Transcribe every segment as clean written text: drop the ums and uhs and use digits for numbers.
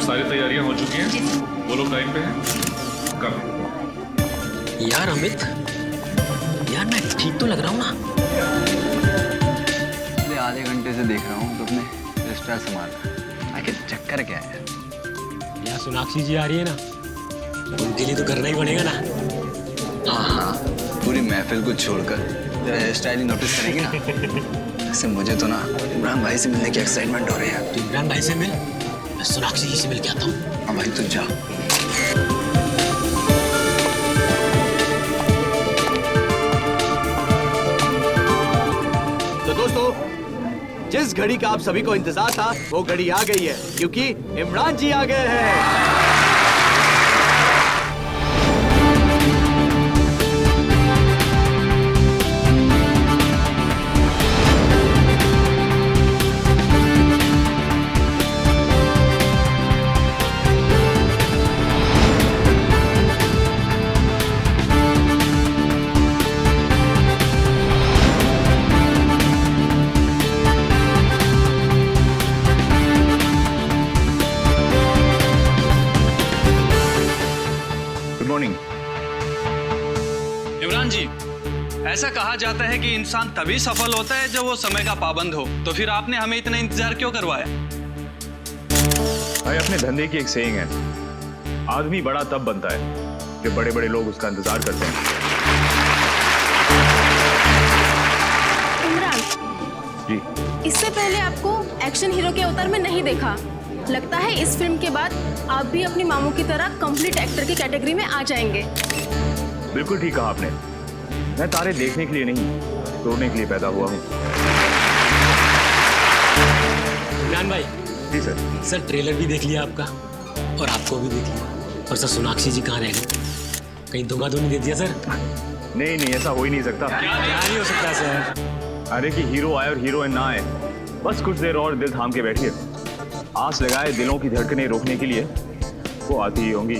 सारी तैयारियां हो चुकी हैं? वो लोग टाइम पे हैं? कब? यार अमित, यार मैं ठीक तो लग रहा हूँ ना? पिछले आधे घंटे से देख रहा हूँ तो अपने रिश्ता संभाल रहा है। आखिर चक्कर क्या है? यार सोनाक्षी जी आ रही है ना, उनके लिए तो करना ही पड़ेगा ना। हाँ, पूरी महफिल को छोड़कर हेयर स्टाइल ही नोटिस करेंगे ना। वैसे मुझे तो ना इमरान भाई से मिलने की एक्साइटमेंट हो रही है। तो इमरान भाई से मिल, मैं सोनाक्षी जी से मिल के आता हूँ। हाँ भाई, तू जा। तो दोस्तों, जिस घड़ी का आप सभी को इंतजार था वो घड़ी आ गई है, क्योंकि इमरान जी आ गए हैं। इमरान जी, ऐसा कहा जाता है कि इंसान तभी सफल होता है जब वो समय का पाबंद हो। तो फिर आपने हमें इतना इंतजार क्यों करवाया? भाई, अपने धंधे की एक सेइंग है, आदमी बड़ा तब बनता है जब बड़े बड़े लोग उसका इंतजार करते हैं। इमरान जी, इससे पहले आपको एक्शन हीरो के अवतार में नहीं देखा। लगता है इस फिल्म के बाद आप भी अपनी मामू की तरह कंप्लीट एक्टर की कैटेगरी में आ जाएंगे। बिल्कुल ठीक कहा आपने। मैं तारे देखने के लिए नहीं, तोड़ने के लिए पैदा हुआ हूँ। इमरान भाई। जी सर। सर ट्रेलर भी देख लिया आपका, और आपको भी देख लिया। और सर सोनाक्षी जी कहाँ रह गई? कहीं धोखा तो नहीं दे दिया सर? नहीं नहीं, ऐसा हो ही नहीं सकता। क्या नहीं हो सकता सर? अरे कि हीरो आए और हीरोइन ना आए, बस कुछ देर और दिल थाम के बैठिए। आस लगाए दिलों की धड़कनें रोकने के लिए वो आती ही होंगी।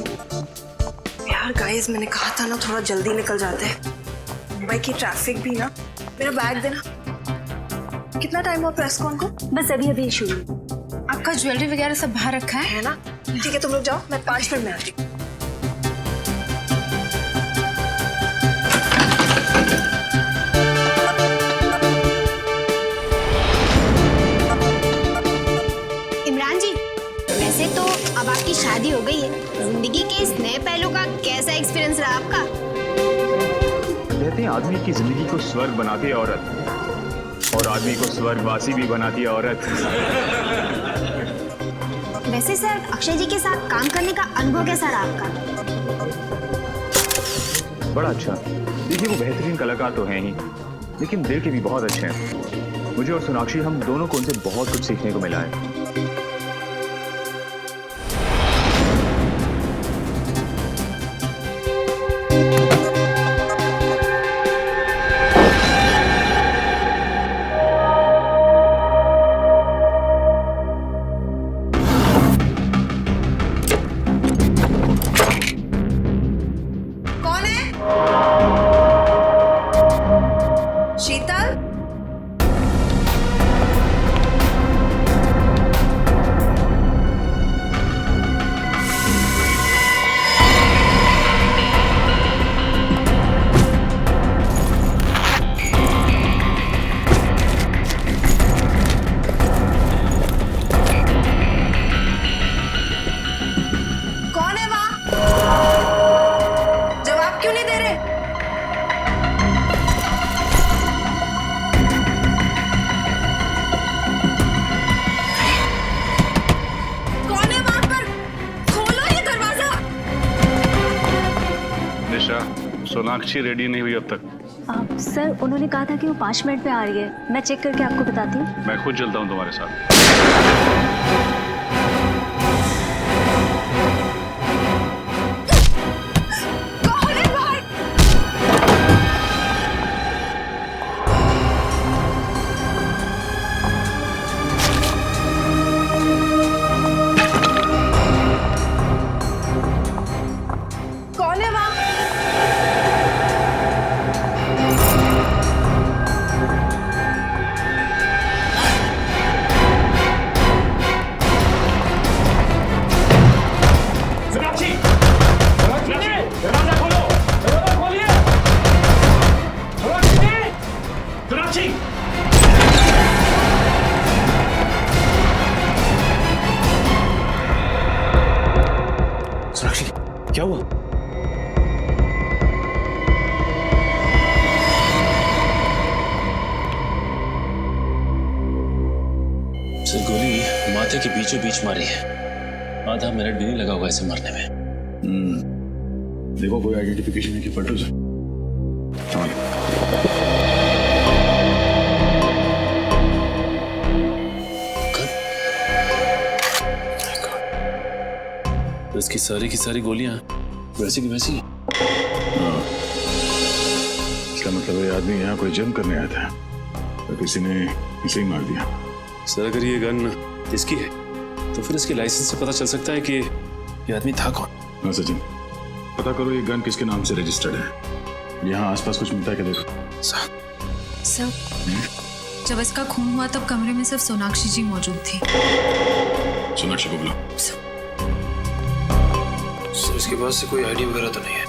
यार गाइस, मैंने कहा था ना थोड़ा जल्दी निकल जाते हैं। मुंबई की ट्रैफिक भी ना। मेरा बैग देना। कितना टाइम हुआ प्रेस कॉन को? बस अभी अभी शुरू। आपका ज्वेलरी वगैरह सब बाहर रखा है ना? ठीक है, तुम लोग जाओ, मैं 5 मिनट में आती हूँ। इमरान जी, वैसे तो अब आपकी शादी हो गई है, जिंदगी के इस नए पहलू का कैसा एक्सपीरियंस रहा आपका? कहते हैं आदमी की जिंदगी को स्वर्ग बनाती है औरत, और आदमी को स्वर्गवासी भी बनाती है औरत। वैसे सर, अक्षय जी के साथ काम करने का अनुभव कैसा रहा आपका? बड़ा अच्छा। देखिए, वो बेहतरीन कलाकार तो हैं ही, लेकिन दिल के भी बहुत अच्छे हैं। मुझे और सोनाक्षी, हम दोनों को उनसे बहुत कुछ सीखने को मिला है। शीतल, कौन है वहां? जवाब क्यों नहीं दे रहे? कौन है वहां पर? खोलो ये दरवाजा। निशा, सोनाक्षी रेडी नहीं हुई अब तक। सर उन्होंने कहा था कि वो 5 मिनट में आ रही है। मैं चेक करके आपको बताती हूँ। मैं खुद चलता हूँ तुम्हारे साथ। कौन है बाहर? कौन है वहां? माथे के बीचों बीच मारी है। आधा मिनट भी नहीं लगा होगा इसे मरने में। देखो कोई आइडेंटिफिकेशन है कि फोटोज है। तो इसकी सारी की सारी गोलियां वैसी की वैसी। इसका मतलब ये आदमी यहाँ कोई जंग करने आया था तो किसी ने इसे ही मार दिया। सर अगर ये गन इसकी है तो फिर इसके लाइसेंस से पता चल सकता है कि ये आदमी था कौन। हाँ सचिन, पता करो ये गन किसके नाम से रजिस्टर्ड है। यहाँ आसपास कुछ मिलता है क्या? देखो सर, जब इसका खून हुआ तब कमरे में सिर्फ सोनाक्षी जी मौजूद थी। सोनाक्षी को बुलाओ। सर इसके पास से कोई आईडी वगैरह तो नहीं है?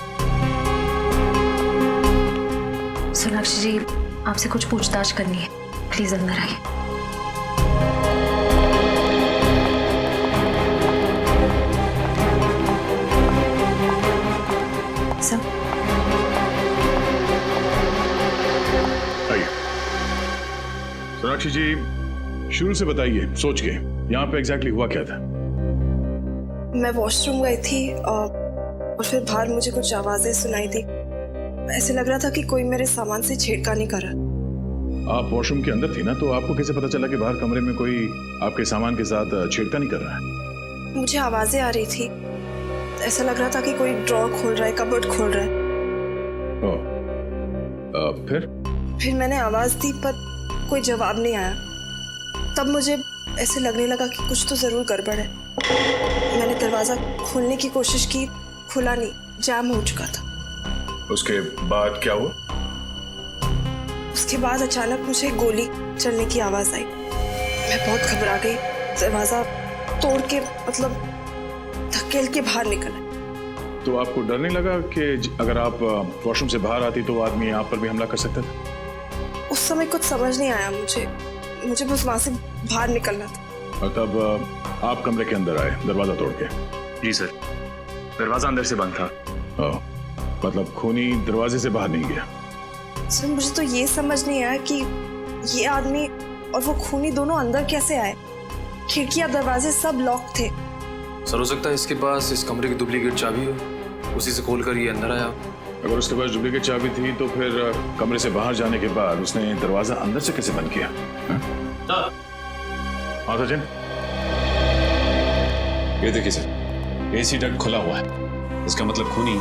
सोनाक्षी जी, आपसे कुछ पूछताछ करनी है, प्लीज अंदर आइए। सर, आइए। सोनाक्षी जी, शुरू से बताइए सोच के यहाँ पे एग्जैक्टली हुआ क्या था? मैं वॉशरूम गई थी और फिर बाहर मुझे कुछ आवाजें सुनाई दी। ऐसे लग रहा था कि कोई मेरे सामान से छेड़खानी कर रहा। आप वॉशरूम के अंदर थी ना, तो आपको कैसे पता चला कि बाहर कमरे में कोई आपके सामान के साथ छेड़खानी कर रहा है? मुझे आवाजें आ रही थी। ऐसा लग रहा था कि कोई ड्रॉर खोल रहा है, कबर्ड खोल रहा है। फिर मैंने आवाज दी पर कोई जवाब नहीं आया। तब मुझे ऐसे लगने लगा कि कुछ तो जरूर गड़बड़ है। मैंने दरवाजा खोलने की कोशिश की, खुला नहीं, जाम हो चुका था। उसके बाद क्या हुआ? उसके बाद अचानक मुझे गोली चलने की आवाज आई। मैं बहुत घबरा गई। दरवाजा तोड़ के मतलब धकेल के बाहर निकला। तो आपको डर नहीं लगा कि अगर आप वॉशरूम से बाहर आती तो वो आदमी आप पर भी हमला कर सकता था? उस समय कुछ समझ नहीं आया मुझे बस वहां से बाहर निकलना था। और तब आप कमरे के अंदर आए दरवाजा तोड़ के? जी सर, दरवाजा अंदर से बंद था। मतलब खूनी दरवाजे से बाहर नहीं गया? सर, मुझे तो ये समझ नहीं आया कि ये आदमी और वो खूनी दोनों अंदर कैसे आए। खिड़कियां, दरवाजे सब लॉक थे। सर हो सकता है इसके पास इस कमरे की डुप्लीकेट चाबी हो, उसी से खोलकर ये अंदर आया। अगर उसके पास डुप्लीकेट चाबी थी तो फिर कमरे से बाहर जाने के बाद उसने दरवाजा अंदर से कैसे बंद किया? हाँ सचिन, ये देखिए सर, एसी डक्ट खुला हुआ है। इसका मतलब खूनी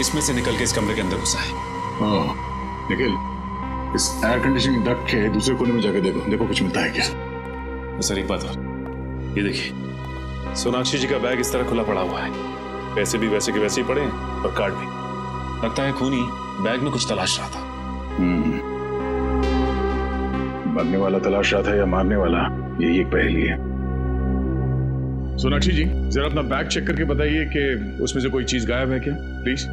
इसमें से निकल के इस कमरे के अंदर घुसा है। निखिल, इस एयर कंडीशनिंग डक्ट के दूसरे कोने में जाकर देखो कुछ मिलता है क्या? तो सर एक बात और, ये देखिए सोनाक्षी जी का बैग इस तरह खुला पड़ा हुआ है। पैसे भी वैसे के वैसे ही पड़े हैं और कार्ड भी। लगता है खूनी बैग में कुछ तलाश रहा था। मरने वाला तलाश रहा था या मारने वाला, यही एक पहेली है। सोनाक्षी जी, जरा अपना बैग चेक करके बताइए कि उसमें से कोई चीज गायब है क्या, प्लीज।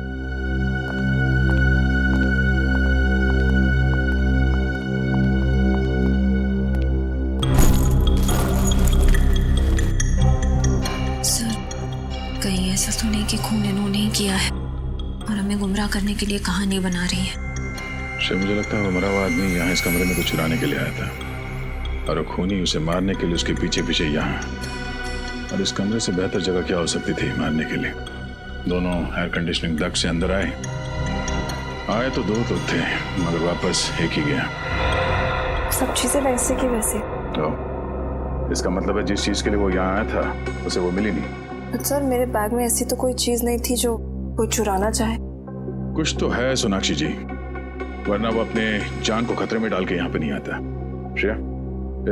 कहीं ऐसा तो नहीं कि खून इन्होंने ही किया है और हमें गुमराह करने के लिए कहानी बना रही है। शायद मुझे लगता है वो मरा हुआ आदमी यहाँ इस कमरे में कुछ चुराने के लिए आया था और खूनी उसे मारने के लिए उसके पीछे पीछे यहाँ। और इस कमरे से बेहतर जगह क्या हो सकती थी मारने के लिए? दोनों एयर कंडीशनिंग डक्ट से अंदर आए तो दो तो थे, मगर वापस एक ही गया। सब चीजें वैसे की वैसे। तो इसका मतलब है जिस चीज के लिए वो यहाँ आया था उसे वो मिली नहीं। सर, मेरे बैग में ऐसी तो कोई चीज नहीं थी जो कोई चुराना चाहे। कुछ तो है सोनाक्षी जी, वरना वो अपने जान को खतरे में डाल के यहाँ पे नहीं आता। श्रेया,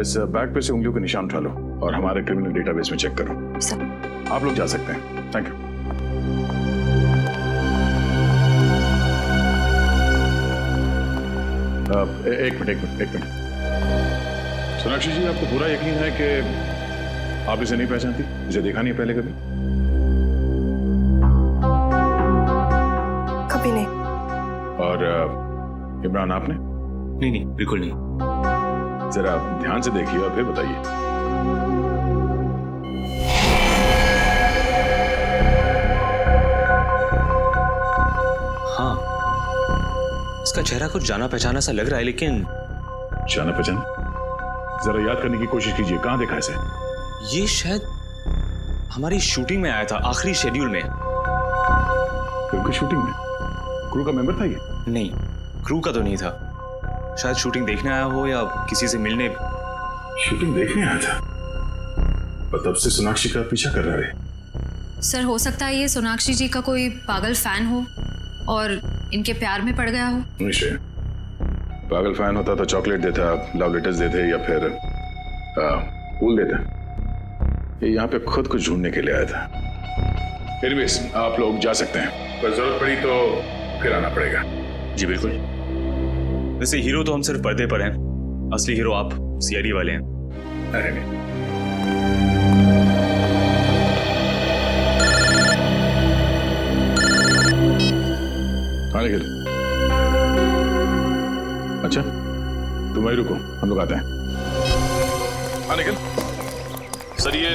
इस बैग पे से उंगलियों के निशान उठा लो और हमारे क्रिमिनल डेटाबेस में चेक करो। सब आप लोग जा सकते हैं। Thank you. एक मिनट। सोनाक्षी जी, आपको पूरा यकीन है कि आप इसे नहीं पहचानती? इसे देखा नहीं पहले कभी? कभी नहीं। और इमरान, आपने? नहीं, बिल्कुल नहीं। जरा ध्यान से देखिए और फिर बताइए। हाँ, इसका चेहरा कुछ जाना पहचाना सा लग रहा है, लेकिन जाना पहचाना? जरा याद करने की कोशिश कीजिए, कहाँ देखा इसे? ये शायद हमारी शूटिंग में आया था, आखिरी शेड्यूल में। फिल्म की शूटिंग में क्रू का मेंबर था ये? नहीं, क्रू का तो नहीं था। शायद शूटिंग देखने आया हो या किसी से मिलने। शूटिंग देखने आया था और तब से सोनाक्षी का पीछा कर रहा है। सर हो सकता है ये सोनाक्षी जी का कोई पागल फैन हो और इनके प्यार में पड़ गया हो। निश्चय, पागल फैन होता तो चॉकलेट देता, लव लेटर्स देते या फिर फूल देता। ये यहाँ पे खुद कुछ ढूंढने के लिए आया था। फिर भी आप लोग जा सकते हैं, पर जरूरत पड़ी तो फिर आना पड़ेगा। जी बिल्कुल। वैसे हीरो तो हम सिर्फ पर्दे पर हैं, असली हीरो आप सीआईडी वाले हैं। अरे नहीं, निखिल, अच्छा तुम वहीं रुको, हम लोग आते हैं। हाँ निखिल। सर ये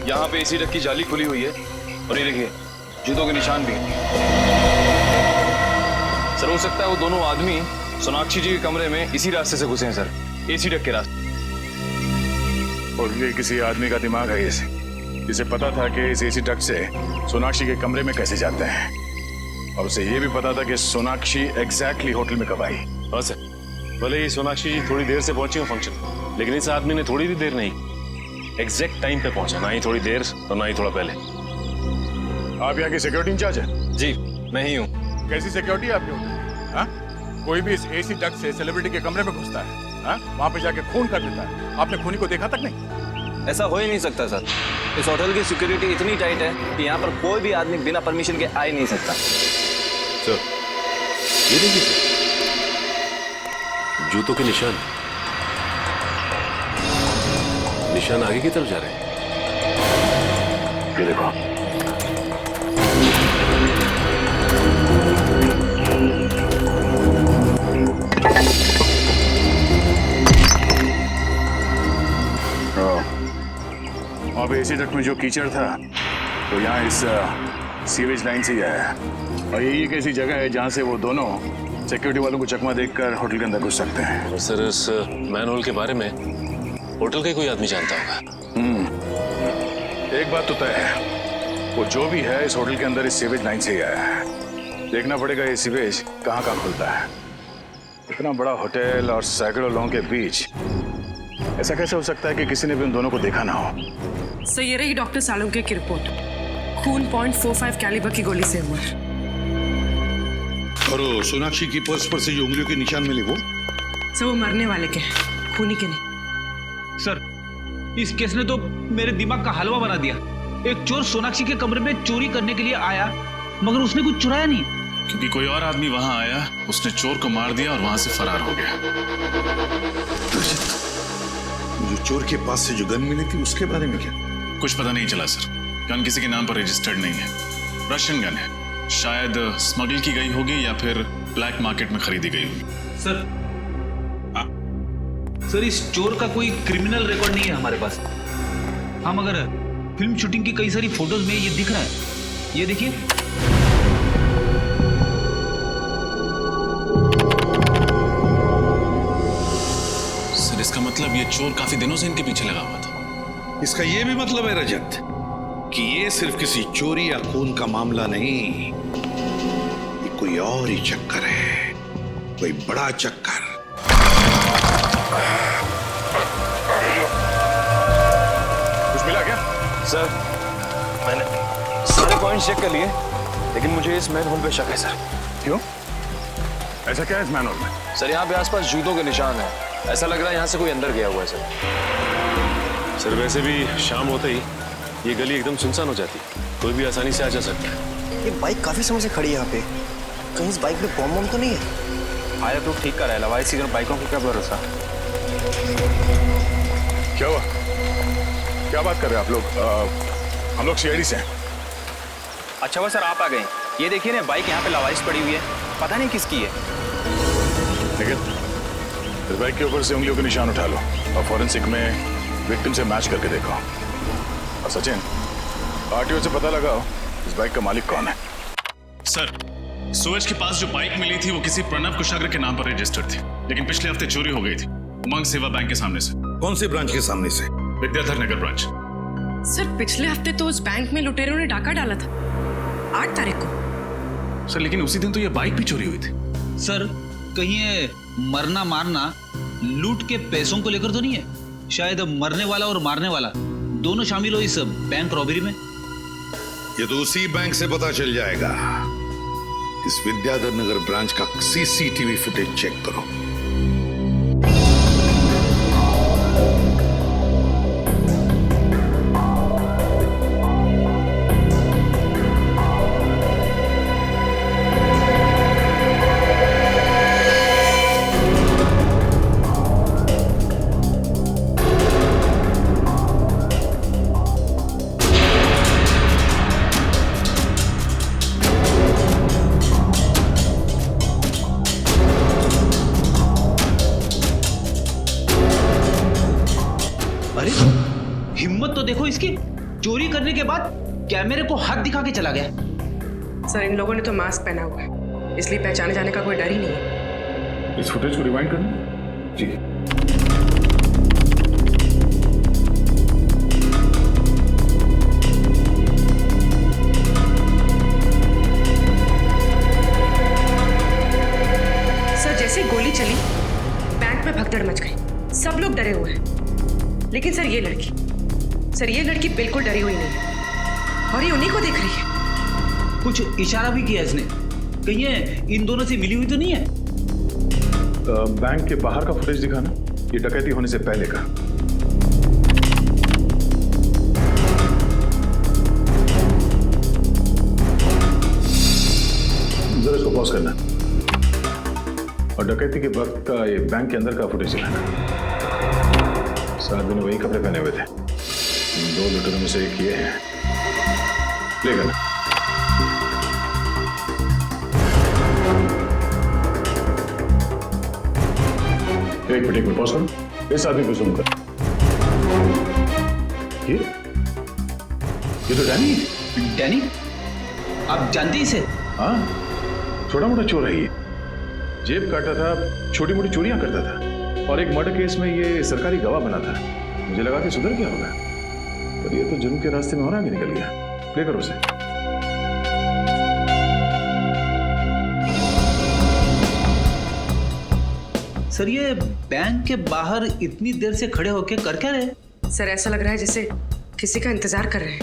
यहाँ पे एसी डक की जाली खुली हुई है और ये देखिए जूतों के निशान भी। सर हो सकता है वो दोनों आदमी सोनाक्षी जी के कमरे में इसी रास्ते से घुसे हैं सर, एसी डक के रास्ते। और ये किसी आदमी का दिमाग है जिसे पता था कि इस एसी डक से सोनाक्षी के कमरे में कैसे जाते हैं, और उसे ये भी पता था कि सोनाक्षी एग्जैक्टली होटल में कब आई। हाँ सर, भले ही सोनाक्षी जी थोड़ी देर से पहुंची हो फंक्शन, लेकिन इस आदमी ने थोड़ी भी देर नहीं, एग्जैक्ट टाइम पे पहुंचा, ना ही थोड़ी देर और ना ही थोड़ा पहले। आप यहाँ की सिक्योरिटी इंचार्ज है? जी मैं ही हूँ। कैसी सिक्योरिटी है आपके होटल? हाँ? कोई भी इस एसी डक से सेलिब्रिटी के कमरे में घुसता है, हाँ? वहाँ पे जाके खून कर देता है। आपने खूनी को देखा तक नहीं? ऐसा हो ही नहीं सकता सर। इस होटल की सिक्योरिटी इतनी टाइट है कि यहाँ पर कोई भी आदमी बिना परमिशन के आ ही नहीं सकता। सर ये देखिए सर, जूतों के निशान आगे की तरफ जा रहे हैं। ये देखो, अब एसी डक्ट में जो कीचड़ था तो यहाँ इस सीवेज लाइन से ही आया, और यही एक ऐसी जगह है जहाँ से वो दोनों सिक्योरिटी वालों को चकमा देखकर होटल के अंदर घुस सकते हैं। सर इस मैनहोल के बारे में होटल का कोई आदमी जानता होगा। एक बात तो तय है, वो जो भी है इस होटल के अंदर इस सीवेज लाइन से ही आया है। देखना पड़ेगा ये सीवेज कहाँ कहाँ खुलता है। इतना बड़ा होटल और सैकड़ों लोगों के बीच ऐसा कैसे हो सकता है कि किसी ने भी उन दोनों को देखा ना हो? सर ये रही डॉक्टर सालुंके की रिपोर्ट। खून .45 कैलिबर की गोली से हुआ। और सोनाक्षी की पर्स पर से जो उंगलियों के निशान मिले वो? सर वो मरने वाले के, खूनी के नहीं। सर इस केस ने तो मेरे दिमाग का हलवा बना दिया। एक चोर सोनाक्षी के कमरे में चोरी करने के लिए आया, मगर उसने कुछ चुराया नहीं, क्योंकि कोई और आदमी वहां आया, उसने चोर को मार दिया और वहां से फरार हो गया। जो चोर के पास से जो गन मिली थी उसके बारे में क्या? कुछ पता नहीं चला सर। गन किसी के नाम पर रजिस्टर्ड नहीं है, रशियन गन है। शायद स्मगल की गई होगी या फिर ब्लैक मार्केट में खरीदी गई होगी। सर इस चोर का कोई क्रिमिनल रिकॉर्ड नहीं है हमारे पास। हम अगर फिल्म शूटिंग की कई सारी फोटोज में ये दिख रहा है, ये देखिए। सर इसका मतलब ये चोर काफी दिनों से इनके पीछे लगा हुआ था। इसका ये भी मतलब है रजत कि ये सिर्फ किसी चोरी या खून का मामला नहीं, ये कोई और ही चक्कर है, कोई बड़ा चक्कर। कुछ मिला क्या? सर मैंने सारे पॉइंट्स चेक कर लिए, लेकिन मुझे इस मैनहोल पे शक है सर। क्यों? ऐसा क्या है इस मैनहोल में? सर यहाँ पे आसपास जूतों के निशान हैं। ऐसा लग रहा है यहाँ से कोई अंदर गया हुआ है सर। सर वैसे भी शाम होते ही ये गली एकदम सुनसान हो जाती है, कोई भी आसानी से आ जा सकता है। ये बाइक काफी समय से खड़ी है यहाँ पे, कहीं इस बाइक में बम तो नहीं है? आया तो ठीक कर रहा है, सीजन बाइकों की क्या भरोसा। क्या हुआ? क्या बात कर रहे हैं आप लोग? हम लोग सीआईडी से हैं। अच्छा हुआ सर आप आ गए। ये देखिए ना बाइक यहाँ पे लावारिस पड़ी हुई है, पता नहीं किसकी है। लेकिन इस बाइक के ऊपर से उंगलियों के निशान उठा लो और फॉरेंसिक में विक्टिम से मैच करके देखो। और सचिन, आरटीओ से पता लगाओ इस बाइक का मालिक कौन है। सर सूरज के पास जो बाइक मिली थी वो किसी प्रणव कुशाग्र के नाम पर रजिस्टर्ड थी, लेकिन पिछले हफ्ते चोरी हो गई थी उमंग सेवा बैंक के सामने से। कौन से ब्रांच के सामने से? विद्याधर नगर ब्रांच। सर पिछले हफ्ते तो उस बैंक में लुटेरों ने डाका डाला था, 8 तारीख को। सर लेकिन उसी दिन तो ये बाइक भी चोरी हुई थी। सर कहीं ये मरना मारना लूट के पैसों को लेकर तो नहीं है? शायद मरने वाला और मारने वाला दोनों शामिल हो इस बैंक रॉबरी में। ये तो उसी बैंक से पता चल जाएगा। इस विद्याधर नगर ब्रांच का सीसीटीवी फुटेज चेक करो। अरे हिम्मत तो देखो इसकी, चोरी करने के बाद कैमरे को हाथ दिखा के चला गया। सर इन लोगों ने तो मास्क पहना हुआ है, इसलिए पहचाने जाने का कोई डर ही नहीं है। इस फुटेज को रिवाइंड करना जी। सर जैसे गोली चली बैंक में भगदड़ मच गई, सब लोग डरे हुए हैं। लेकिन सर ये लड़की बिल्कुल डरी हुई नहीं है और ये उन्हीं को देख रही है। कुछ इशारा भी किया इसने, कहीं ये इन दोनों से मिली हुई तो नहीं है? बैंक के बाहर का फुटेज दिखाना, ये डकैती होने से पहले का। जरा इसको पॉज करना और डकैती के वक्त का ये बैंक के अंदर का फुटेज दिखाना। साथ में वही कपड़े पहने हुए थे। इन 2 लुटेरों में से एक ये है। प्ले करना। एक मिनट पॉज करो। इस आदमी को जूम कर। ये तो डैनी है। डैनी? आप जानते हैं इसे? हाँ, छोटा मोटा चोर है ये। जेब काटता था, छोटी मोटी चोरियां करता था और एक मर्डर केस में ये सरकारी गवाह बना था। मुझे लगा कि सुधर गया होगा, पर ये तो जुर्म के रास्ते में और आगे निकल गया। प्ले करो उसे। सर ये बैंक के बाहर इतनी देर से खड़े होके कर क्या रहे? सर ऐसा लग रहा है जैसे किसी का इंतजार कर रहे हैं।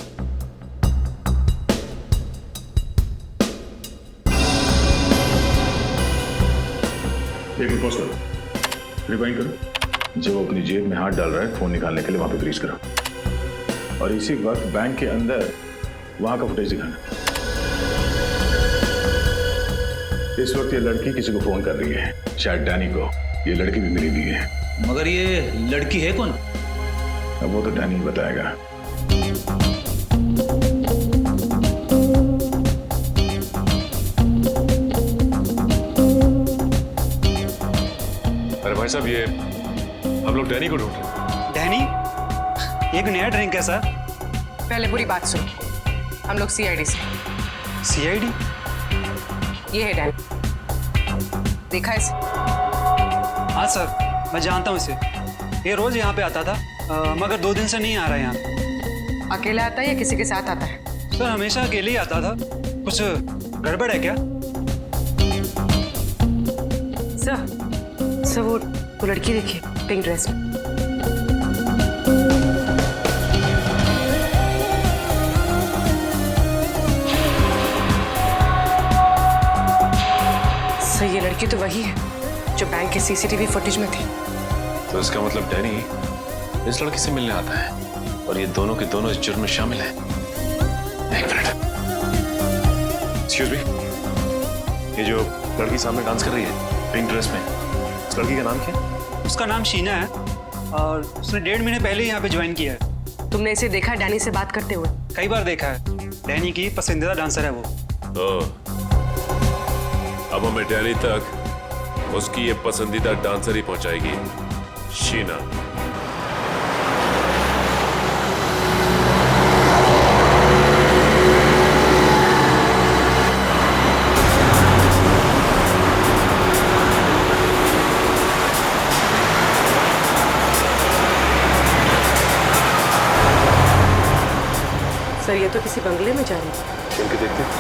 एक पॉज करो, रिवाइंड करो। जब वो अपनी जेब में हाथ डाल रहा है फोन निकालने के लिए, वहां पे फ्रीज करो और इसी वक्त बैंक के अंदर वहां का फुटेज दिखाना। इस वक्त ये लड़की किसी को फोन कर रही है, शायद डैनी को। ये लड़की भी मिली हुई है। मगर ये लड़की है कौन? अब वो तो डैनी बताएगा। अरे भाई साहब, ये हम लोग डैनी को ढूंढ रहे हैं। डैनी? एक नया ड्रिंक है सर। पहले पूरी बात सुन। हम लोग सीआईडी से। सीआईडी? ये है डैनी, देखा इसे? हाँ सर, मैं जानता हूँ इसे। ये रोज यहाँ पे आता था, मगर 2 दिन से नहीं आ रहा है यहाँ। अकेला आता है या किसी के साथ आता है? सर हमेशा अकेले ही आता था। कुछ गड़बड़ है क्या? सर वो लड़की देखिए, पिंक ड्रेस में। सर ये लड़की तो वही है जो बैंक के सीसीटीवी फुटेज में थी। तो इसका मतलब डैनी इस लड़की से मिलने आता है और ये दोनों के दोनों इस जुर्म में शामिल हैं। एक मिनट, एक्सक्यूज मी, ये जो लड़की सामने डांस कर रही है पिंक ड्रेस में, इस लड़की का नाम क्या है? उसका नाम शीना है और उसने 1.5 महीने पहले ही यहाँ पे ज्वाइन किया है। तुमने इसे देखा है डैनी से बात करते हुए? कई बार देखा है। डैनी की पसंदीदा डांसर है वो। अब हमें डैनी तक उसकी ये पसंदीदा डांसर ही पहुंचाएगी, शीना। सर ये तो किसी बंगले में जा रही है। चल के देखते हैं।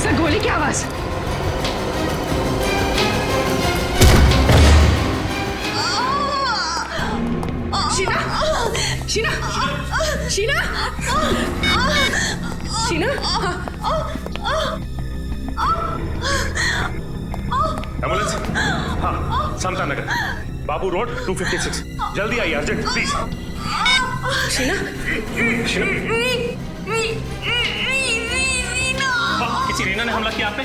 सर गोली की आवाज। शीना शीना शीना शीना एम्बुलेंस। हाँ, समता नगर, बाबू रोड 256। जल्दी आइए, अर्जेंट प्लीज। शीना किसी रीना ने हमला किया आप पे?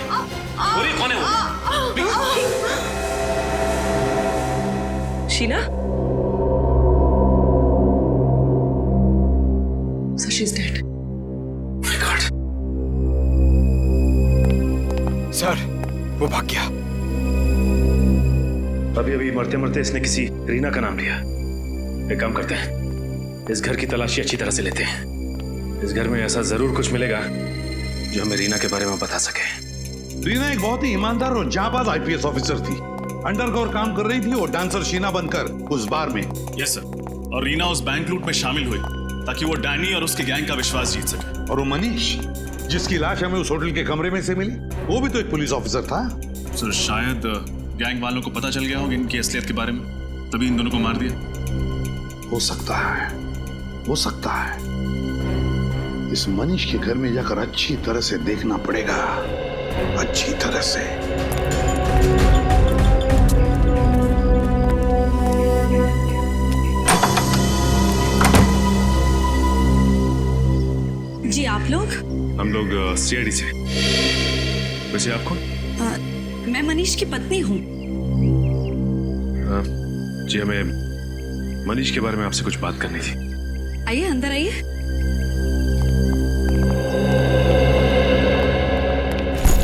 बोलिए कौन है वो? Please. Sheena sir she is dead. My God. Sir वो भाग गया। अभी अभी मरते मरते इसने किसी रीना का नाम लिया। एक काम करते हैं, इस घर की तलाशी अच्छी तरह से लेते हैं। इस घर में ऐसा जरूर कुछ मिलेगा जो हमें रीना के बारे में बता सके। रीना एक बहुत ही ईमानदार और जाबाज आईपीएस ऑफिसर थी। अंडरकवर काम कर रही थी वो डांसर शीना बनकर उस बार में। Yes sir. और रीना उस बैंक लूट में शामिल हुई ताकि वो डैनी और उसके गैंग का विश्वास जीत सके। और वो मनीष जिसकी लाश हमें उस होटल के कमरे में से मिली, वो भी तो एक पुलिस ऑफिसर था। सर शायद गैंग वालों को पता चल गया होगा इनकी असलियत के बारे में, तभी इन दोनों को मार दिया। हो सकता है, हो सकता है। इस मनीष के घर में जाकर अच्छी तरह से देखना पड़ेगा, अच्छी तरह से। जी आप लोग? हम लोग सीआईडी से। वैसे आप कौन? मैं मनीष की पत्नी हूँ। जी हमें मनीष के बारे में आपसे कुछ बात करनी थी। आइए अंदर आइए।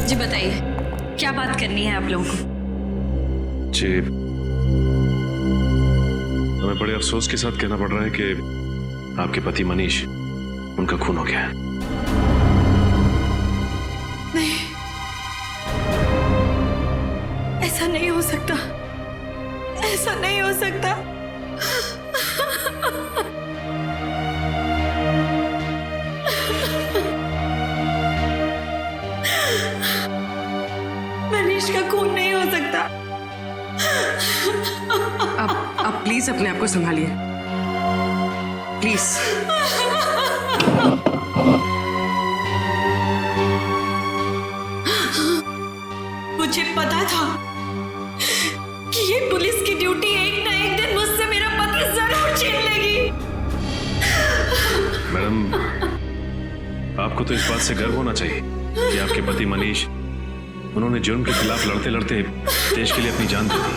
जी बताइए क्या बात करनी है आप लोगों को? जी हमें बड़े अफसोस के साथ कहना पड़ रहा है कि आपके पति मनीष, उनका खून हो गया है। नहीं, ऐसा नहीं हो सकता, ऐसा नहीं हो सकता। मनीष का खून नहीं हो सकता। आप प्लीज अपने आप को संभालिए, प्लीज। मुझे पता था कि ये पुलिस की ड्यूटी एक ना एक दिन मुझसे मेरा पति जरूर छीन लेगी। मैडम, आपको तो इस बात से गर्व होना चाहिए कि आपके पति मनीष, उन्होंने जुर्म के खिलाफ लड़ते लड़ते देश के लिए अपनी जान दे दी।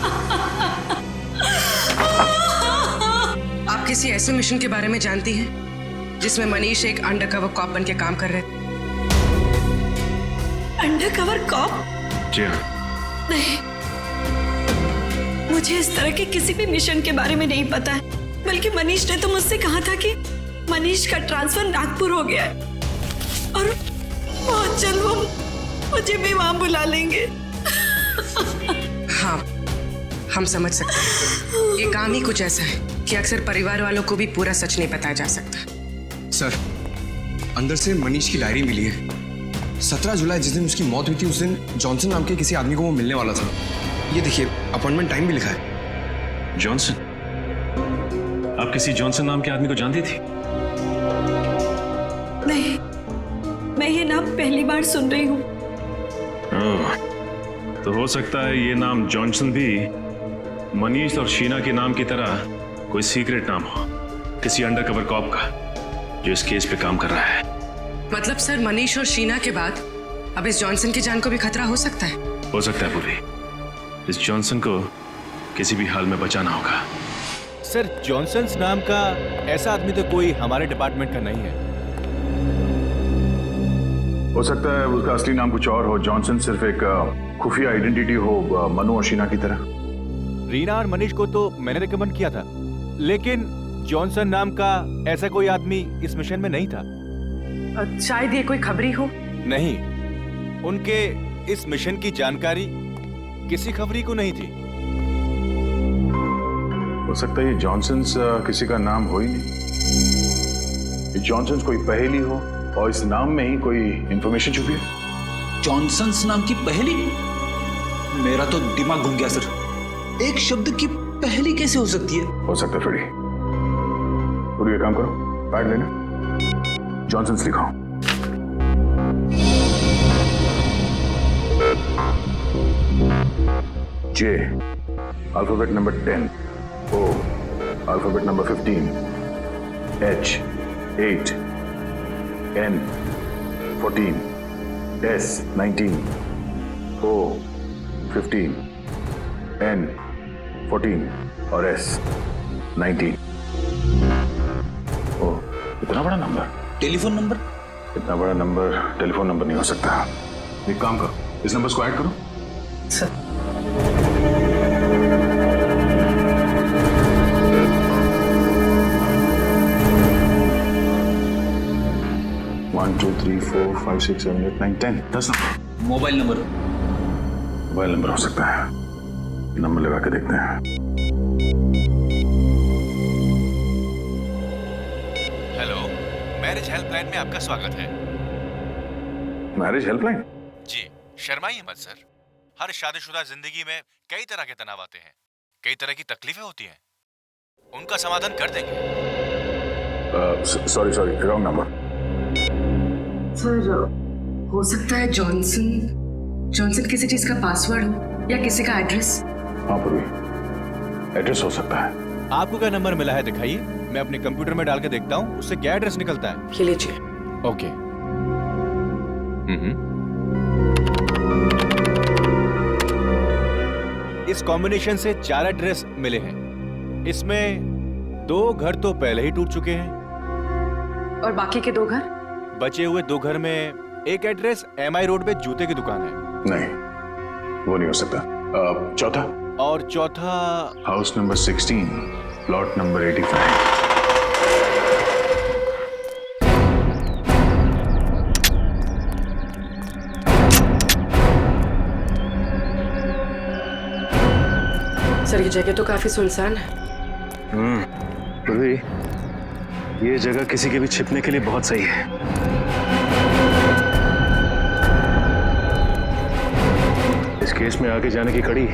आप किसी ऐसे मिशन के बारे में जानती हैं जिसमें मनीष एक अंडरकवर कॉप बन के काम कर रहे थे? Undercover corp? जी हाँ। नहीं, मुझे इस तरह के किसी भी मिशन के बारे में नहीं पता है। बल्कि मनीष ने तो मुझसे कहा था कि मनीष का ट्रांसफर नागपुर हो गया है और बहुत जल्द वो मुझे भी वहां बुला लेंगे। हाँ, हम समझ सकते हैं। ये काम ही कुछ ऐसा है कि अक्सर परिवार वालों को भी पूरा सच नहीं बताया जा सकता। सर, अंदर से मनीष की डायरी मिली है। 17 जुलाई जिस दिन उसकी मौत हुई थी, उस दिन जॉनसन नाम के किसी आदमी को वो मिलने वाला था। ये देखिए, अपॉइंटमेंट टाइम भी लिखा है। जॉनसन? आप किसी जॉनसन नाम के आदमी को जानती थी? नहीं, मैं ये नाम पहली बार सुन रही हूँ। तो हो सकता है ये नाम जॉनसन भी मनीष और शीना के नाम की तरह कोई सीक्रेट नाम हो, किसी अंडरकवर कॉप का जो इस केस पे काम कर रहा है। मतलब सर, मनीष और शीना के बाद अब इस जॉनसन की जान को भी खतरा हो सकता है? हो सकता है पूरी। इस जॉनसन को किसी भी हाल में बचाना होगा। सर, जॉनसन नाम का ऐसा आदमी तो कोई हमारे डिपार्टमेंट का नहीं है। हो सकता है उसका असली नाम कुछ और हो। जॉनसन सिर्फ एक खुफिया आइडेंटिटी हो, मनु और शीना की तरह। रीना और मनीष को तो मैंने रिकमेंड किया था, लेकिन जॉनसन नाम का ऐसा कोई आदमी इस मिशन में नहीं था। शायद ये कोई खबरी हो। नहीं, उनके इस मिशन की जानकारी किसी खबरी को नहीं थी। हो सकता है ये जॉनसन्स किसी का नाम हो ही नहीं। ये जॉनसन्स कोई पहेली हो और इस नाम में ही कोई इंफॉर्मेशन छुपी है। जॉनसन्स नाम की पहेली? मेरा तो दिमाग घूम गया सर। एक शब्द की पहेली कैसे हो सकती है? हो सकता है फ्रेडी। पूरी ये काम करो, पैड लेना, Johnson's लिखाओ। J, alphabet number 10. O, alphabet number 15. H, 8. N, 14. S, 19. O, 15. N, 14. और S, 19. ओ, इतना बड़ा नंबर? Telephone number? इतना बड़ा नंबर टेलीफोन नंबर नहीं हो सकता। एक काम करो, इस नंबर को ऐड करो। Sir 1 2 3 4 5 6 7 8 9 10 10 number. Mobile number? Mobile number हो सकता है, नंबर लगा के देखते हैं। हेलो, मैरिज हेल्पलाइन में आपका स्वागत है। Marriage helpline? जी, शर्माइए मत सर। हर शादीशुदा जिंदगी में कई तरह के तनाव आते हैं, कई तरह की तकलीफें होती हैं, उनका समाधान कर देंगे। Sorry, wrong number. सर, हो सकता है जॉनसन किसी चीज का पासवर्ड हो या किसी का एड्रेस। हाँ पूर्वी, एड्रेस हो सकता है। आपको क्या नंबर मिला है दिखाइए, मैं अपने कंप्यूटर में डाल के देखता हूँ उससे क्या एड्रेस निकलता है। ये लीजिए। ओके। इस कॉम्बिनेशन से 4 एड्रेस मिले हैं। इसमें 2 घर तो पहले ही टूट चुके हैं। और बाकी के 2 घर? बचे हुए 2 घर में एक एड्रेस MI रोड पे जूते की दुकान है। नहीं, वो नहीं हो सकता। चौथा? और चौथा house number 16, plot number 85। Sir, ये जगह तो काफी सुनसान है। पूर्वी, ये जगह किसी के भी छिपने के लिए बहुत सही है। इस केस में आगे जाने की कड़ी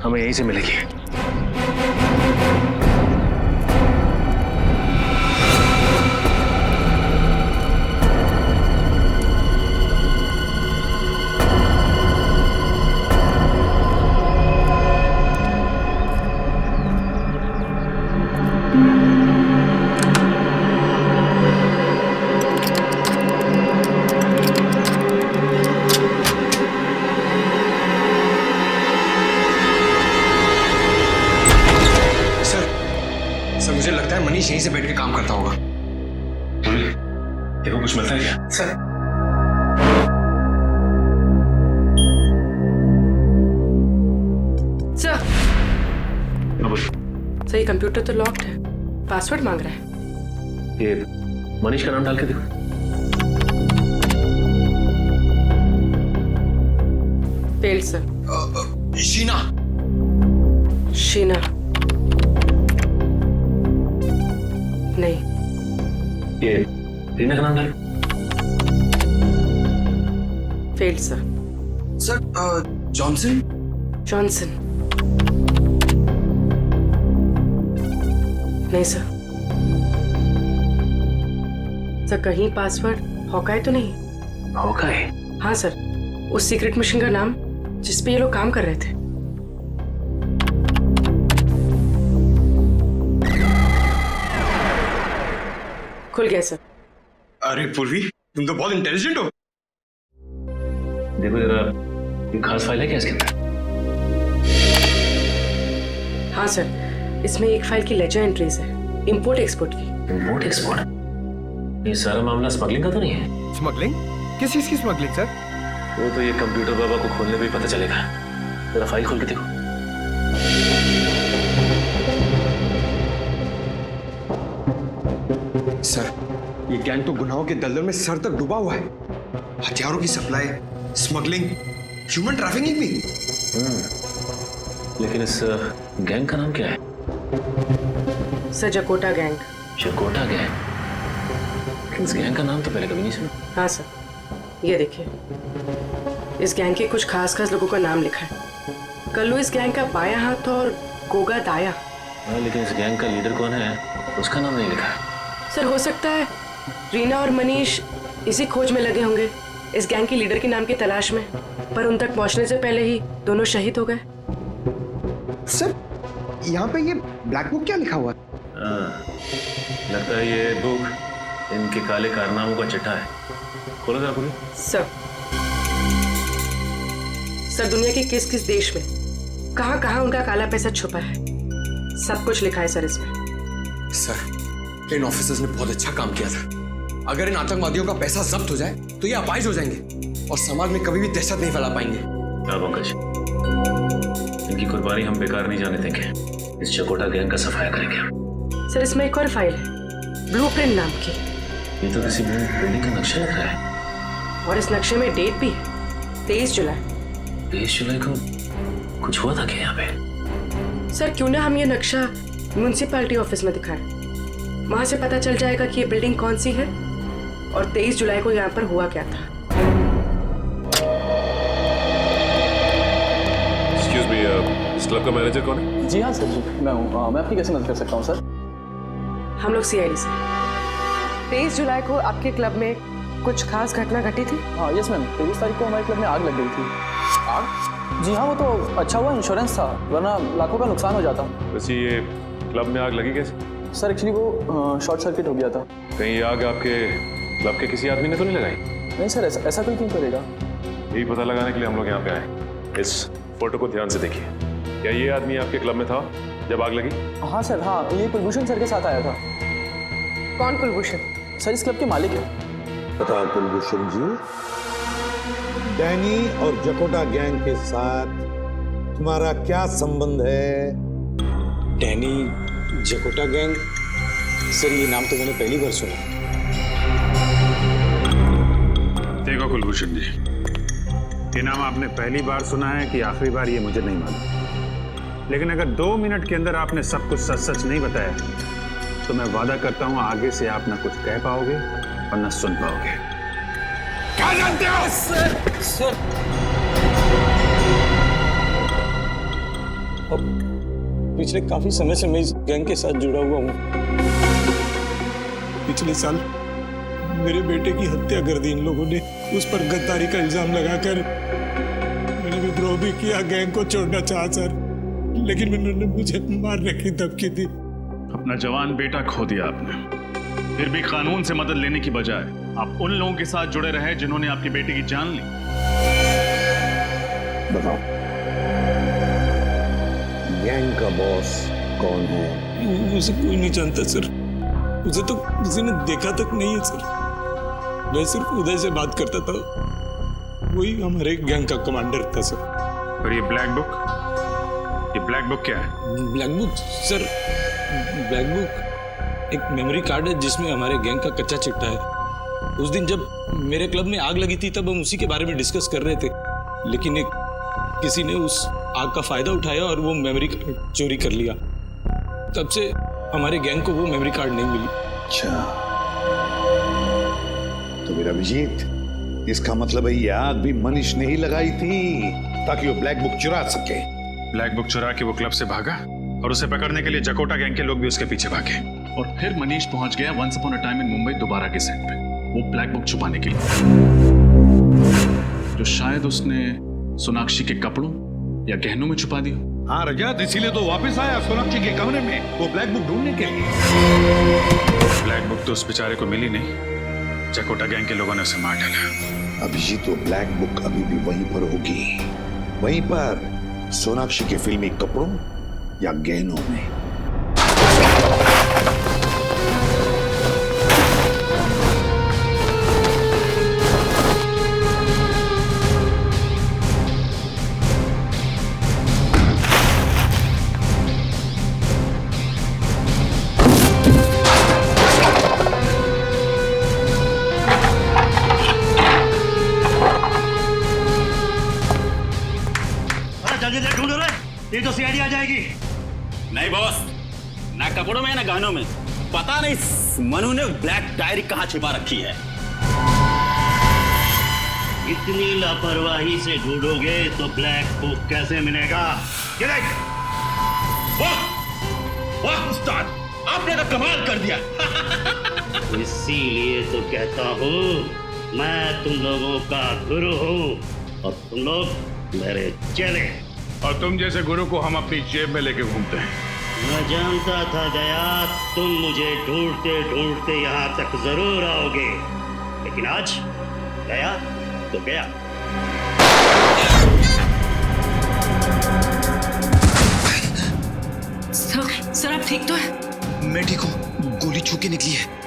हमें यहीं से मिलेगी। मुझे लगता है मनीष यहीं से बैठ के काम करता होगा। देखो कुछ मिलता है क्या? सर, सर ये कंप्यूटर तो लॉक्ड है, पासवर्ड मांग रहा है। ये मनीष का नाम डाल के देखो। Failed sir. शीना। शीना नहीं। ये रीना का नाम डालो। Failed sir. Sir, Johnson? Johnson नहीं सर। सर, कहीं पासवर्ड हॉकाई तो नहीं? हॉकाई? हाँ सर, उस सीक्रेट मिशन का नाम जिसपे ये लोग काम कर रहे थे। खुल गया सर। अरे पूर्वी, तुम तो बहुत इंटेलिजेंट हो। देखो जरा, ये खास फाइल है क्या इसके अंदर? हाँ सर, इसमें एक फाइल की लेजर एंट्रीज है, इंपोर्ट एक्सपोर्ट की। Import export? ये सारा मामला स्मगलिंग का तो नहीं है? स्मगलिंग? किस चीज की स्मगलिंग सर? वो तो ये कंप्यूटर बाबा को खोलने पे ही पता चलेगा। जरा फाइल खोल के देखो। सर, ये गैंग तो गुनाहों के दलदल में सर तक डूबा हुआ है। हथियारों की सप्लाई, स्मगलिंग, ह्यूमन ट्रैफिकिंग भी। लेकिन इस गैंग का नाम क्या है? सर जकोटा गैंग। जकोटा गैंग? इस गैंग का नाम तो पहले कभी नहीं सुना। हाँ सर, ये देखिए, इस गैंग के कुछ खास लोगों का नाम लिखा है। कल्लू इस गैंग का बायां हाथ और गोगा दाया। हाँ, लेकिन इस गैंग का लीडर कौन है उसका नाम नहीं लिखा है। सर हो सकता है रीना और मनीष इसी खोज में लगे होंगे, इस गैंग के लीडर के नाम की तलाश में, पर उन तक पहुंचने से पहले ही दोनों शहीद हो गए। सर, यहाँ पे ये ब्लैक बुक क्या लिखा हुआ है? लगता है ये बुक इनके काले कारनामों का चिट्ठा है। खोलो जरा खोलो। सर दुनिया के किस किस देश में कहाँ कहाँ उनका काला पैसा छुपा है, सब कुछ लिखा है सर इसमें। सर, इन ऑफिसर्स ने बहुत अच्छा काम किया था। अगर इन आतंकवादियों का पैसा जब्त हो जाए तो ये अपाहिज हो जाएंगे और समाज में कभी भी दहशत नहीं फैला पाएंगे। पंकज, इनकी कुर्बानी हम बेकार नहीं जाने देंगे। इस चकोटा गैंग का सफाया करेंगे। सर इसमें एक और फाइल है, ब्लूप्रिंट नाम की। ये तो किसी बिल्डिंग का नक्शा लग रहा है। और इस नक्शे में डेट भी है, 23 जुलाई। 23 जुलाई को कुछ हुआ था क्या यहाँ पे? सर क्यों ना हम ये नक्शा म्युनिसिपैलिटी ऑफिस में दिखाएं, वहां से पता चल जाएगा कि ये बिल्डिंग कौन सी है और 23 जुलाई को यहाँ पर हुआ क्या था। Excuse me, इस क्लब का मैनेजर कौन है? जी हाँ सर जी, मैं हूँ। मैं आपकी कैसे मदद कर सकता हूँ सर? हम लोग CID से। 23 जुलाई को आपके क्लब में कुछ खास घटना घटी थी? हाँ यस मैम, 23 तारीख को हमारे क्लब में आग लग गई थी। आग? जी हाँ, वो तो अच्छा हुआ इंश्योरेंस था, वरना लाखों का नुकसान हो जाता। वैसे ये क्लब में आग लगी कैसे? सर एक्चुअली वो शॉर्ट सर्किट हो गया था। कहीं आग आपके क्लब के किसी आदमी ने तो नहीं लगाई? नहीं सर, ऐसा कोई क्यों करेगा? यही पता लगाने के लिए हम लोग यहाँ पे आए। इस फोटो को ध्यान से देखिए। क्या ये आदमी आपके क्लब में था जब आग लगी? हाँ सर, हाँ, ये कुलभूषण सर के साथ आया था। कौन कुलभूषण? सर इस क्लब के मालिक है। पता कुलभूषण जी, डैनी और जकोटा गैंग के साथ तुम्हारा क्या संबंध है? Danny, जकोटा gang? सर ये नाम तो मैंने पहली बार सुना। देखो कुलभूषण जी, ये नाम आपने पहली बार सुना है कि आखिरी बार, ये मुझे नहीं मालूम। लेकिन अगर 2 मिनट के अंदर आपने सब कुछ सच सच नहीं बताया तो मैं वादा करता हूं आगे से आप ना कुछ कह पाओगे और ना सुन पाओगे। क्या जानते हो? सर अब पिछले काफी समय से मैं इस गैंग के साथ जुड़ा हुआ हूँ। पिछले साल मेरे बेटे की हत्या कर दी इन लोगों ने। उस पर गद्दारी का इल्जाम लगाकर मैंने विद्रोह भी किया, गैंग को छोड़ना चाहा सर, लेकिन उन्होंने मुझे मारने की धमकी दी। अपना जवान बेटा खो दिया आपने, फिर भी कानून से मदद लेने की बजाय आप उन लोगों के साथ जुड़े रहे जिन्होंने आपकी बेटी की जान ली। बताओ, गैंग का बॉस कौन है? मुझे कोई नहीं जानता सर, मुझे तो किसी ने देखा तक नहीं है सर। मैं सिर्फ उदय से बात करता था, वही हमारे गैंग का कमांडर था सर। और ये ब्लैक बुक क्या है? Black book sir, black book एक मेमोरी कार्ड है जिसमें हमारे गैंग का कच्चा चिट्ठा है। उस दिन जब मेरे क्लब में आग लगी थी तब हम उसी के बारे में डिस्कस कर रहे थे, लेकिन किसी ने उस आग का फायदा उठाया और वो मेमोरी कार्ड चोरी कर लिया। तब से हमारे गैंग को वो मेमोरी कार्ड नहीं मिली। अच्छा, तो मेरा अभिजीत, इसका मतलब है ये आग भी मनीष ने ही लगाई थी ताकि वो ब्लैक बुक चुरा सके। ब्लैक बुक चुरा के वो क्लब से भागा और उसे पकड़ने के लिए जकोटा गैंग के लोग भी उसके पीछे भागे, और फिर मनीष पहुंच गया once upon a time in Mumbai दोबारा के सेट पे, वो ब्लैक बुक छुपाने के लिए, जो शायद उसने सोनाक्षी के कपड़ों या गहनों में छुपा दिया। हाँ रजत, इसीलिए तो वापस आया सोनाक्षी के कमरे में वो ब्लैक बुक ढूंढने के लिए। ब्लैक बुक तो उस बेचारे को मिली नहीं, जकोटा गैंग के लोगों ने उसे मार डाला। अभिजीत, तो ब्लैक बुक अभी भी वहीं पर होगी, वहीं पर सोनाक्षी के फिल्मी कपड़ों या गहनों में। तो सीआईडी आ जाएगी। नहीं बॉस, ना कपड़ों में ना गानों में। पता नहीं मनु ने ब्लैक डायरी कहाँ छिपा रखी है। इतनी लापरवाही से ढूंढोगे तो ब्लैक बुक कैसे मिलेगा? वाह उस्ताद, आपने तो कमाल कर दिया। इसीलिए तो कहता हूँ मैं तुम लोगों का गुरु हूँ और तुम लोग मेरे चेले। और तुम जैसे गुरु को हम अपनी जेब में लेके घूमते हैं। मैं जानता था गया तुम मुझे ढूंढते ढूंढते यहाँ तक जरूर आओगे, लेकिन आज गया तो गया। सर आप ठीक तो है? मैं ठीक हूँ, गोली छू के निकली है।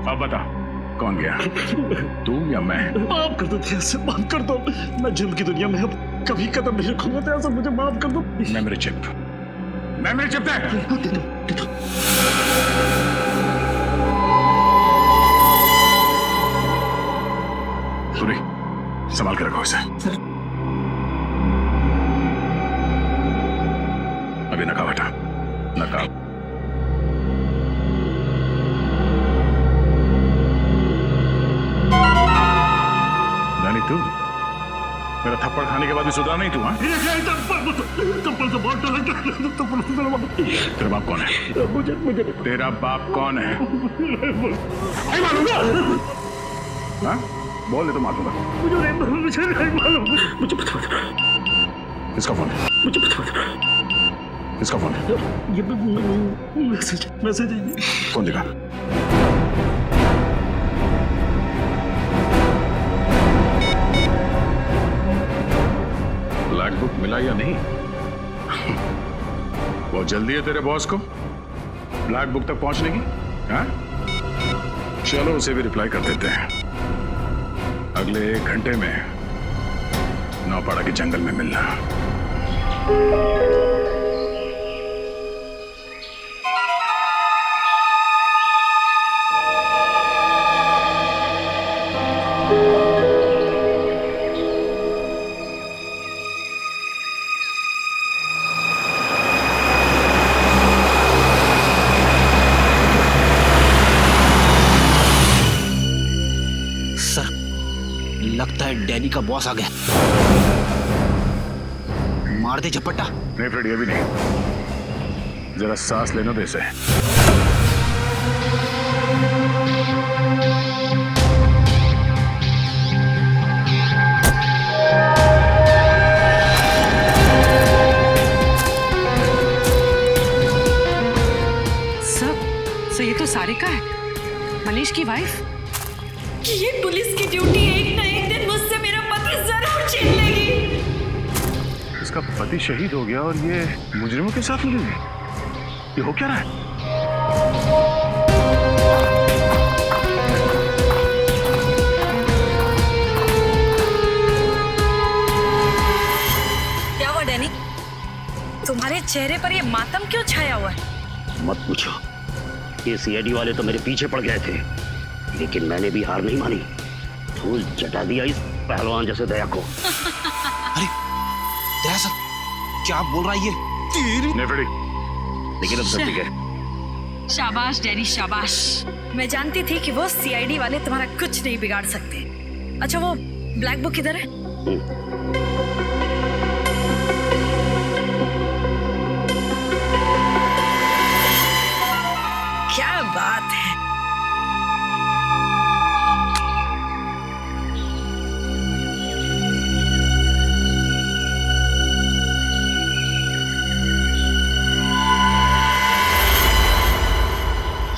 अब बता कौन गया, तू या मैं? माफ कर दो ध्यान, माफ कर दो। मैं जिम की दुनिया में अब कभी कदम नहीं रखूंगा ध्यान, मुझे माफ कर दो। मेमोरी चिप, मेमोरी चिप दे। पूरी संभाल के रखो इसे। अभी नकाब हटा, नकाब। तू मेरा थप्पड़ खाने के बाद भी सुधरा नहीं तू? हाँ, तेरा बाप कौन है? मुझे तेरा बाप कौन है? नहीं मालूंगा। हाँ बोल दे तो मारूंगा। मुझे नहीं मालूम। मुझे पता। किसका फोन है? मुझे पता। किसका फोन है? ये मैसेज है। फोन दिखा। ब्लैक बुक मिला या नहीं? वो जल्दी है तेरे बॉस को ब्लैक बुक तक पहुंचने की? हाँ? चलो उसे भी रिप्लाई कर देते हैं। अगले 1 घंटे में नौपाड़ा के जंगल में मिलना। लगता है डैनी का बॉस आ गया। मार दे झपट्टा। नहीं फ्रेडी, अभी नहीं, जरा सांस लेने दे इसे। सर ये तो सारिका है, मनीष की वाइफ। ये पुलिस की ड्यूटी एक ना एक दिन मुझसे मेरा पति जरूर छीन लेगी। इसका पति शहीद हो गया और ये मुजरिमों के साथ मिलेगी। ये हो क्या रहा है? क्या हुआ डैनी, तुम्हारे चेहरे पर ये मातम क्यों छाया हुआ है? मत पूछो, ये सीआईडी वाले तो मेरे पीछे पड़ गए थे, लेकिन मैंने भी हार नहीं मानी। धूल चटा दिया इस पहलवान जैसे दया को। अरे दया सर, क्या आप बोल रहा है ये? लेकिन अब सब ठीक है। शाबाश डैनी शाबाश। मैं जानती थी कि वो सीआईडी वाले तुम्हारा कुछ नहीं बिगाड़ सकते। अच्छा वो ब्लैक बुक किधर है? क्या बात है।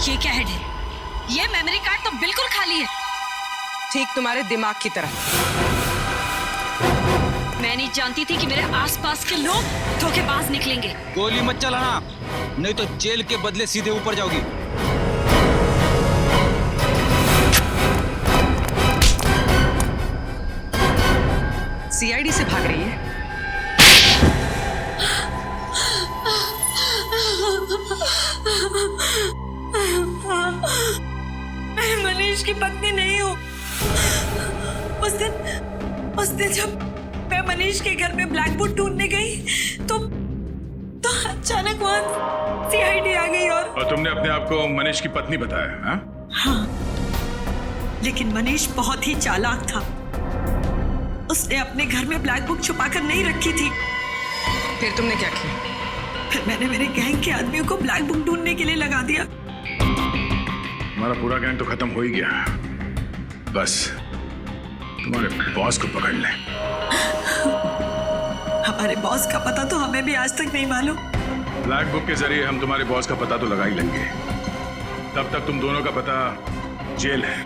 ये क्या है ढेर? ये मेमोरी कार्ड तो बिल्कुल खाली है। ठीक तुम्हारे दिमाग की तरह। मैं नहीं जानती थी कि मेरे आसपास के लोग धोखेबाज निकलेंगे। गोली मत चलाना, नहीं तो जेल के बदले सीधे ऊपर जाओगी। सीआईडी से भाग रही है। मैं मनीष की पत्नी नहीं हूँ। उस दिन जब मैं मनीष के घर में ब्लैक बुक ढूंढने गई तो अचानक वहाँ सीआईडी आ गई और तुमने अपने आप को मनीष की पत्नी बताया? हाँ, लेकिन मनीष बहुत ही चालाक था। उसने अपने घर में ब्लैक बुक छुपाकर नहीं रखी थी। फिर तुमने क्या किया? फिर मैंने मेरे गैंग के आदमियों को ब्लैक बुक ढूंढने के लिए लगा दिया। हमारा पूरा गैंग तो खत्म हो ही गया, बस तुम्हारे बॉस को पकड़ ले। हमारे बॉस का पता तो हमें भी आज तक नहीं मालूम। ब्लैक बुक के जरिए हम तुम्हारे बॉस का पता तो लगा ही लेंगे, तब तक तुम दोनों का पता जेल है।